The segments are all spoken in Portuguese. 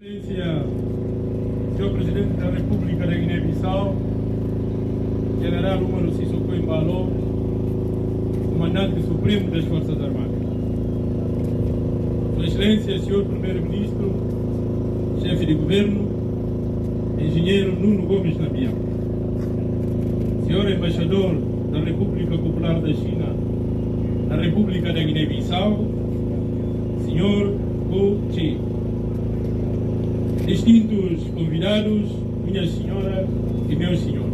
Excelência, Sr. Presidente da República da Guiné-Bissau, General Umaru Sissoko Embalo, Comandante Supremo das Forças Armadas. Sua Excelência, Sr. Primeiro-Ministro, Chefe de Governo, Engenheiro Nuno Gomes Nabião. Sr. Embaixador da República Popular da China na República da Guiné-Bissau, Sr. Gu Chi. Distintos convidados, minhas senhoras e meus senhores.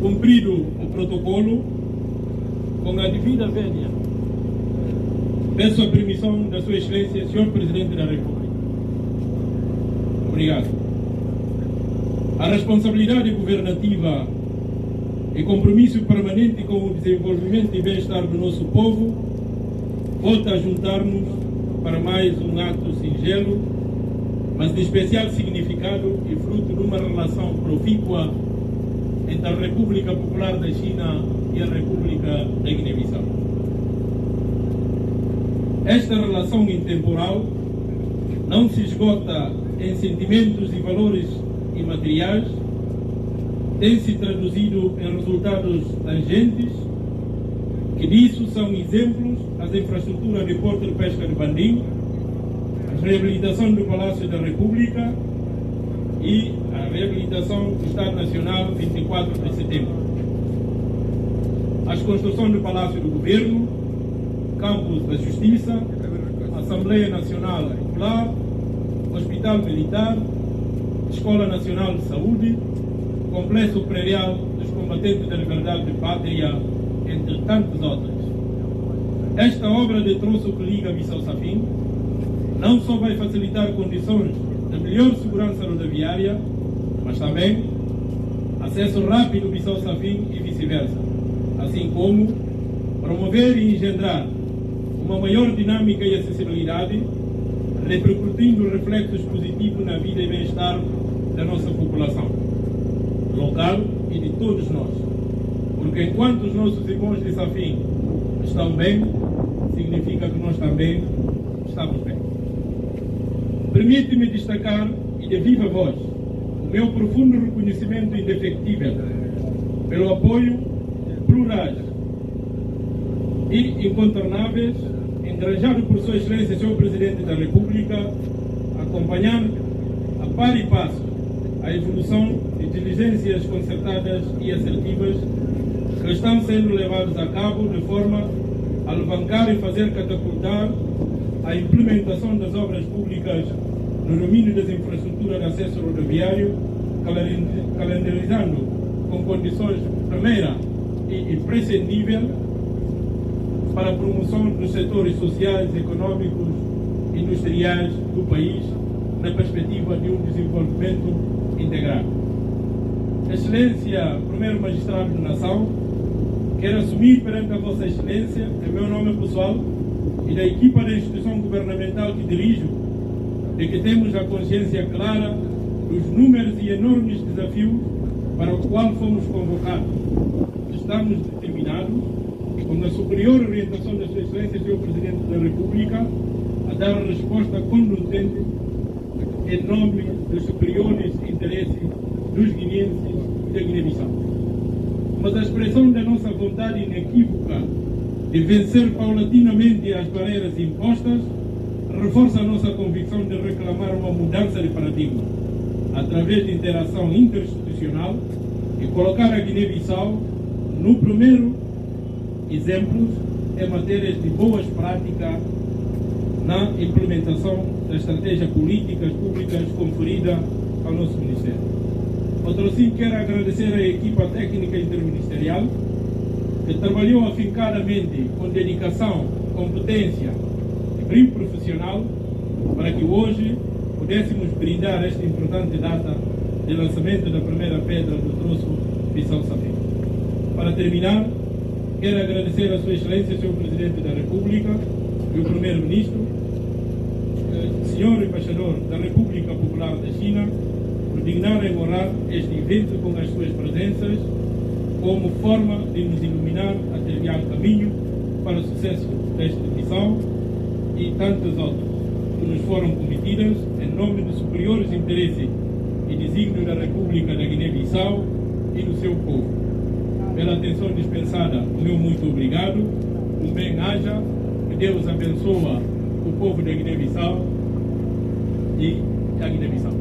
Cumprido o protocolo, com a devida vénia, peço a permissão da Sua Excelência, Sr. Presidente da República. Obrigado. A responsabilidade governativa e compromisso permanente com o desenvolvimento e bem-estar do nosso povo volta a juntar-nos para mais um ato singelo, mas de especial significado e fruto de uma relação profícua entre a República Popular da China e a República da Guiné-Bissau. Esta relação intemporal não se esgota em sentimentos e valores imateriais, tem se traduzido em resultados tangentes, que disso são exemplos as infraestruturas de Porto de Pesca de Bandim, a reabilitação do Palácio da República e a reabilitação do Estado Nacional 24 de setembro. As construções do Palácio do Governo, Campus da Justiça, Assembleia Nacional Popular, Hospital Militar, Escola Nacional de Saúde, Complexo Predial dos Combatentes da Liberdade de Pátria, entre tantas outras. Esta obra de troço que liga Bissau-Safin não só vai facilitar condições de melhor segurança rodoviária, mas também acesso rápido Bissau-Safin e vice-versa, assim como promover e engendrar uma maior dinâmica e acessibilidade, repercutindo reflexos positivos na vida e bem-estar da nossa população local e de todos nós. Porque enquanto os nossos irmãos de Safin estão bem, significa que nós também estamos bem. Permite-me destacar, e de viva voz, o meu profundo reconhecimento indefectível pelo apoio plurais e incontornáveis engranjado por Sua Excelência, Sr. Presidente da República, acompanhando a par e passo a evolução de diligências concertadas e assertivas que estão sendo levadas a cabo de forma a alavancar e fazer catapultar a implementação das obras públicas no domínio das infraestruturas de acesso rodoviário, calendarizando com condições primeira e imprescindível para a promoção dos setores sociais, econômicos e industriais do país na perspectiva de um desenvolvimento integrado. Excelência, Primeiro Magistrado da Nação, quero assumir perante a Vossa Excelência, em meu nome pessoal e da equipa da instituição governamental que dirijo, de que temos a consciência clara dos números e enormes desafios para o qual fomos convocados. Estamos determinados, com a superior orientação da Sua Excelência, Sr. Presidente da República, a dar resposta contundente em nome dos superiores interesses dos guineenses e da Guiné-Bissau. Mas a expressão da nossa vontade inequívoca de vencer paulatinamente as barreiras impostas reforça a nossa convicção de reclamar uma mudança de paradigma através de interação interinstitucional e colocar a Guiné-Bissau no primeiro exemplo em matérias de boas práticas na implementação da estratégia políticas públicas conferida ao nosso Ministério. Outro sim, quero agradecer à equipa técnica interministerial que trabalhou afincadamente com dedicação, competência e brilho profissional para que hoje pudéssemos brindar esta importante data de lançamento da primeira pedra do troço Bissau-Safin. Para terminar, quero agradecer a Sua Excelência, Sr. Presidente da República e o Primeiro-Ministro, Sr. Embaixador da República Popular da China, por dignarem honrar este evento com as suas presenças, como forma de nos iluminar a trilhar caminho para o sucesso desta missão e tantas outras. que nos foram cometidas em nome dos superiores interesses e desígnios da República da Guiné-Bissau e do seu povo. Pela atenção dispensada, o meu muito obrigado, o bem-aja, que Deus abençoa o povo da Guiné-Bissau e a Guiné-Bissau.